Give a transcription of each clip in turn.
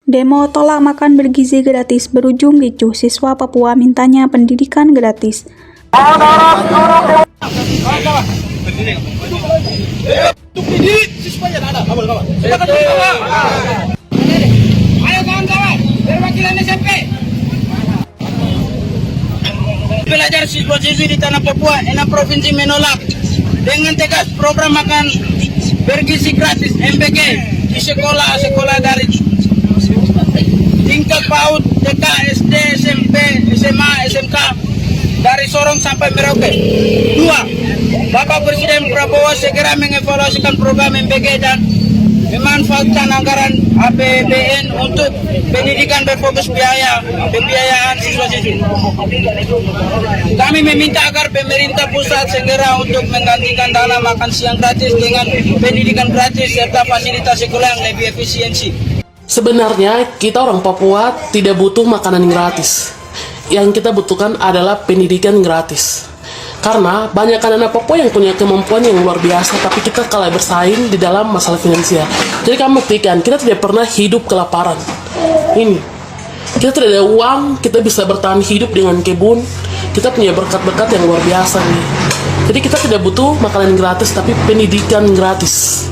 Demo tolak makan bergizi gratis berujung ricuh, siswa Papua mintanya pendidikan gratis. Ayo kawan-kawan, perwakilan SMP. Pelajar siswa-siswi di tanah Papua, 6 provinsi menolak dengan tegas program makan bergizi gratis MBG di sekolah-sekolah dari tingkat PAUD, TK, SD, SMP, SMA, SMK dari Sorong sampai Merauke. 2. Bapak Presiden Prabowo segera mengevaluasikan program MBG dan memanfaatkan anggaran APBN untuk pendidikan berfokus pembiayaan siswa-siswi. Kami meminta agar pemerintah pusat segera untuk menggantikan dana makan siang gratis dengan pendidikan gratis serta fasilitas sekolah yang lebih efisiensi. Sebenarnya kita orang Papua tidak butuh makanan gratis. Yang kita butuhkan adalah pendidikan gratis. Karena banyak anak Papua yang punya kemampuan yang luar biasa, tapi kita kalah bersaing di dalam masalah finansial. Jadi kamu buktikan, kita tidak pernah hidup kelaparan. Ini, kita tidak ada uang, kita bisa bertahan hidup dengan kebun. Kita punya berkat-berkat yang luar biasa nih. Jadi kita tidak butuh makanan gratis, tapi pendidikan gratis.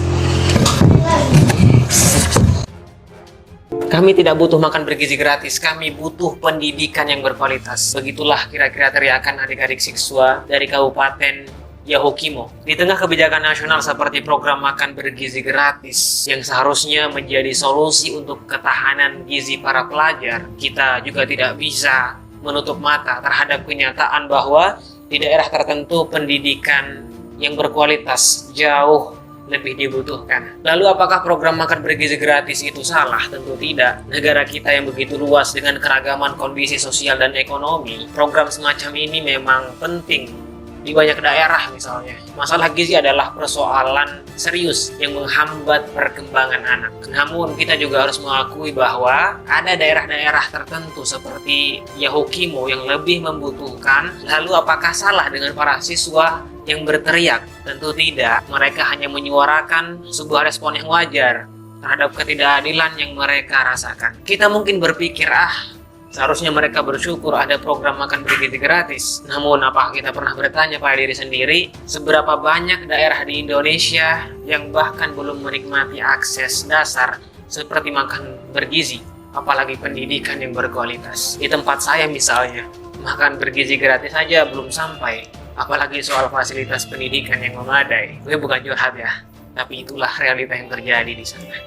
Kami tidak butuh makan bergizi gratis, kami butuh pendidikan yang berkualitas. Begitulah kira-kira teriakan adik-adik siswa dari Kabupaten Yahukimo. Di tengah kebijakan nasional seperti program makan bergizi gratis yang seharusnya menjadi solusi untuk ketahanan gizi para pelajar, kita juga tidak bisa menutup mata terhadap kenyataan bahwa di daerah tertentu pendidikan yang berkualitas jauh lebih dibutuhkan. Lalu apakah program makan bergizi gratis itu salah? Tentu tidak. Negara kita yang begitu luas dengan keragaman kondisi sosial dan ekonomi, program semacam ini memang penting di banyak daerah misalnya. Masalah gizi adalah persoalan serius yang menghambat perkembangan anak. Namun kita juga harus mengakui bahwa ada daerah-daerah tertentu seperti Yahukimo yang lebih membutuhkan. Lalu apakah salah dengan para siswa yang berteriak? Tentu tidak. Mereka hanya menyuarakan sebuah respon yang wajar terhadap ketidakadilan yang mereka rasakan. Kita mungkin berpikir, seharusnya mereka bersyukur ada program makan bergizi gratis. Namun apakah kita pernah bertanya pada diri sendiri, seberapa banyak daerah di Indonesia yang bahkan belum menikmati akses dasar seperti makan bergizi, apalagi pendidikan yang berkualitas. Di tempat saya misalnya, makan bergizi gratis saja belum sampai, apalagi soal fasilitas pendidikan yang memadai. Gue bukan curhat ya, tapi itulah realita yang terjadi di sana.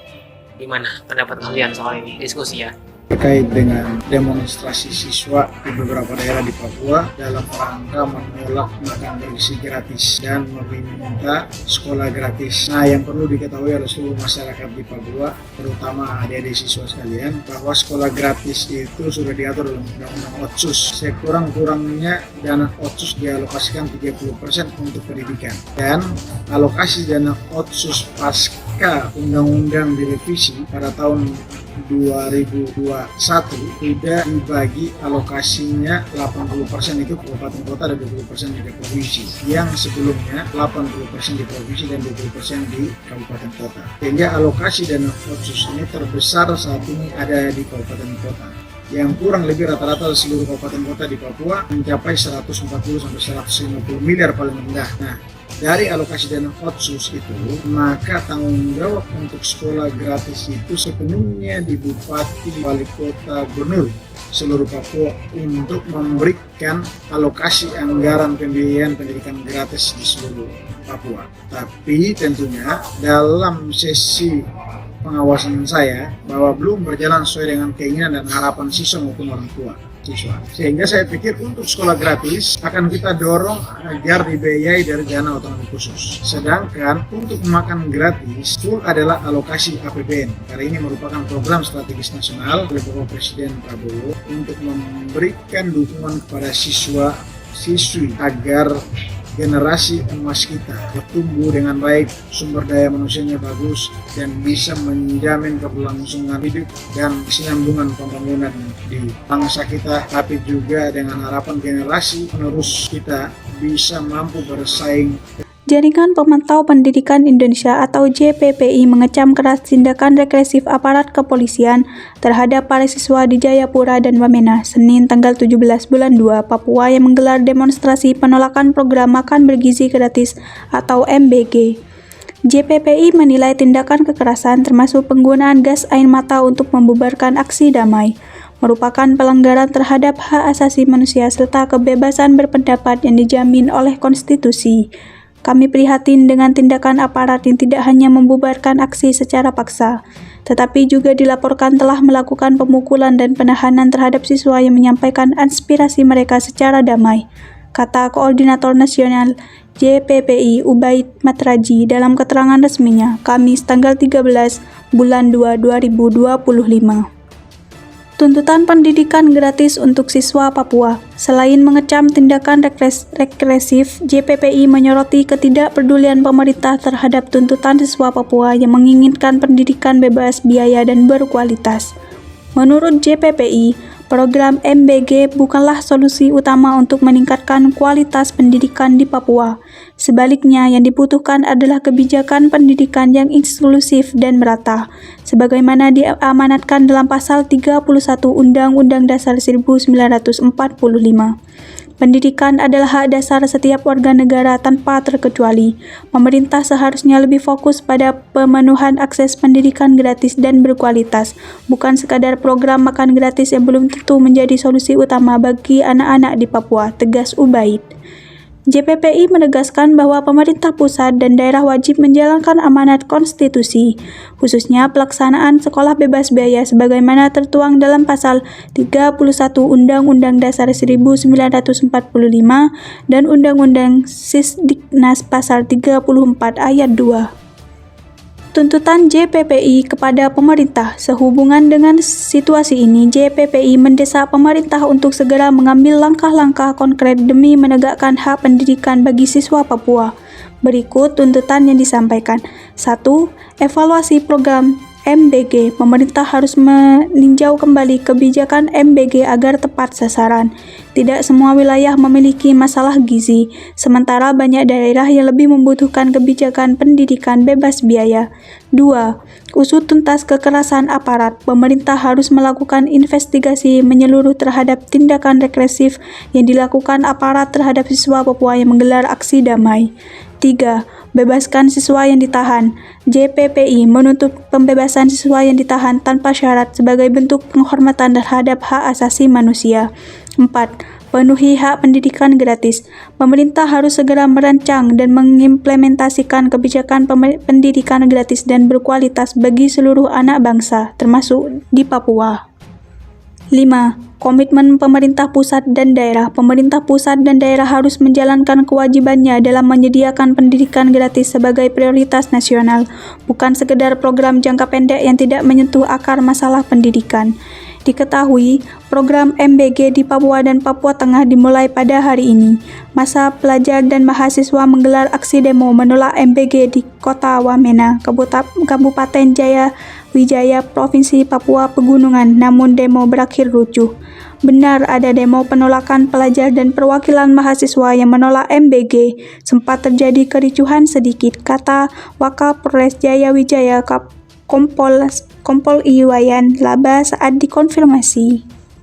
Gimana pendapat kalian soal ini? Diskusi ya. Terkait dengan demonstrasi siswa di beberapa daerah di Papua dalam rangka menolak makan bergizi gratis dan meminta sekolah gratis. Nah, yang perlu diketahui oleh seluruh masyarakat di Papua, terutama adik-adik siswa sekalian, bahwa sekolah gratis itu sudah diatur dalam Undang-Undang Otsus. Sekurang-kurangnya dana Otsus dialokasikan 30% untuk pendidikan, dan alokasi dana Otsus pasca Undang-Undang direvisi pada tahun 2021 tidak dibagi alokasinya 80% itu kabupaten kota dan 20% di provinsi, yang sebelumnya 80% di provinsi dan 20% di kabupaten kota, sehingga alokasi dana Otsus ini terbesar saat ini ada di kabupaten kota, yang kurang lebih rata-rata seluruh kabupaten kota di Papua mencapai 140 sampai 150 miliar paling rendah. Nah, dari alokasi dana Otsus itu, maka tanggung jawab untuk sekolah gratis itu sepenuhnya di Bupati, Wali Kota, Gubernur seluruh Papua untuk memberikan alokasi anggaran pembiayaan pendidikan gratis di seluruh Papua. Tapi tentunya dalam sesi pengawasan saya bahwa belum berjalan sesuai dengan keinginan dan harapan siswa maupun orang tua siswa. Sehingga saya pikir untuk sekolah gratis akan kita dorong agar dibiayai dari dana otonomi khusus. Sedangkan untuk makan gratis full adalah alokasi APBN. Karena ini merupakan program strategis nasional oleh Bapak Presiden Prabowo untuk memberikan dukungan kepada siswa-siswi agar generasi emas kita bertumbuh dengan baik, sumber daya manusianya bagus, dan bisa menjamin keberlangsungan hidup dan kesinambungan pembangunan di bangsa kita, tapi juga dengan harapan generasi penerus kita bisa mampu bersaing. Jaringan Pemantau Pendidikan Indonesia atau JPPI mengecam keras tindakan regresif aparat kepolisian terhadap para siswa di Jayapura dan Wamena, Senin tanggal 17 bulan 2, Papua yang menggelar demonstrasi penolakan program makan bergizi gratis atau MBG. JPPI menilai tindakan kekerasan termasuk penggunaan gas air mata untuk membubarkan aksi damai merupakan pelanggaran terhadap hak asasi manusia serta kebebasan berpendapat yang dijamin oleh konstitusi. Kami prihatin dengan tindakan aparat yang tidak hanya membubarkan aksi secara paksa, tetapi juga dilaporkan telah melakukan pemukulan dan penahanan terhadap siswa yang menyampaikan aspirasi mereka secara damai, kata Koordinator Nasional JPPI Ubaid Matraji dalam keterangan resminya, Kamis tanggal 13 bulan 2 2025. Tuntutan pendidikan gratis untuk siswa Papua. Selain mengecam tindakan regresif, JPPI menyoroti ketidakpedulian pemerintah terhadap tuntutan siswa Papua yang menginginkan pendidikan bebas biaya dan berkualitas. Menurut JPPI, program MBG bukanlah solusi utama untuk meningkatkan kualitas pendidikan di Papua. Sebaliknya, yang dibutuhkan adalah kebijakan pendidikan yang inklusif dan merata, sebagaimana diamanatkan dalam Pasal 31 Undang-Undang Dasar 1945. Pendidikan adalah hak dasar setiap warga negara tanpa terkecuali. Pemerintah seharusnya lebih fokus pada pemenuhan akses pendidikan gratis dan berkualitas, bukan sekadar program makan gratis yang belum tentu menjadi solusi utama bagi anak-anak di Papua, tegas Ubaid. JPPI menegaskan bahwa pemerintah pusat dan daerah wajib menjalankan amanat konstitusi, khususnya pelaksanaan sekolah bebas biaya sebagaimana tertuang dalam Pasal 31 Undang-Undang Dasar 1945 dan Undang-Undang Sisdiknas Pasal 34 Ayat 2. Tuntutan JPPI kepada pemerintah. Sehubungan dengan situasi ini, JPPI mendesak pemerintah untuk segera mengambil langkah-langkah konkret demi menegakkan hak pendidikan bagi siswa Papua. Berikut tuntutan yang disampaikan. 1. Evaluasi program MBG. Pemerintah harus meninjau kembali kebijakan MBG agar tepat sasaran. Tidak semua wilayah memiliki masalah gizi, sementara banyak daerah yang lebih membutuhkan kebijakan pendidikan bebas biaya. 2. Usut tuntas kekerasan aparat. Pemerintah harus melakukan investigasi menyeluruh terhadap tindakan regresif yang dilakukan aparat terhadap siswa Papua yang menggelar aksi damai. 3. Bebaskan siswa yang ditahan. JPPI menuntut pembebasan siswa yang ditahan tanpa syarat sebagai bentuk penghormatan terhadap hak asasi manusia. 4. Penuhi hak pendidikan gratis. Pemerintah harus segera merancang dan mengimplementasikan kebijakan pendidikan gratis dan berkualitas bagi seluruh anak bangsa, termasuk di Papua. 5. Komitmen pemerintah pusat dan daerah. Pemerintah pusat dan daerah harus menjalankan kewajibannya dalam menyediakan pendidikan gratis sebagai prioritas nasional, bukan sekedar program jangka pendek yang tidak menyentuh akar masalah pendidikan. Diketahui, program MBG di Papua dan Papua Tengah dimulai pada hari ini. Masa pelajar dan mahasiswa menggelar aksi demo menolak MBG di Kota Wamena, Kabupaten Jaya Wijaya, Provinsi Papua Pegunungan, namun demo berakhir rucuh. Benar ada demo penolakan pelajar dan perwakilan mahasiswa yang menolak MBG. Sempat terjadi kericuhan sedikit, kata Wakapolres Jaya Wijaya Kompol Iwayan Laba saat dikonfirmasi.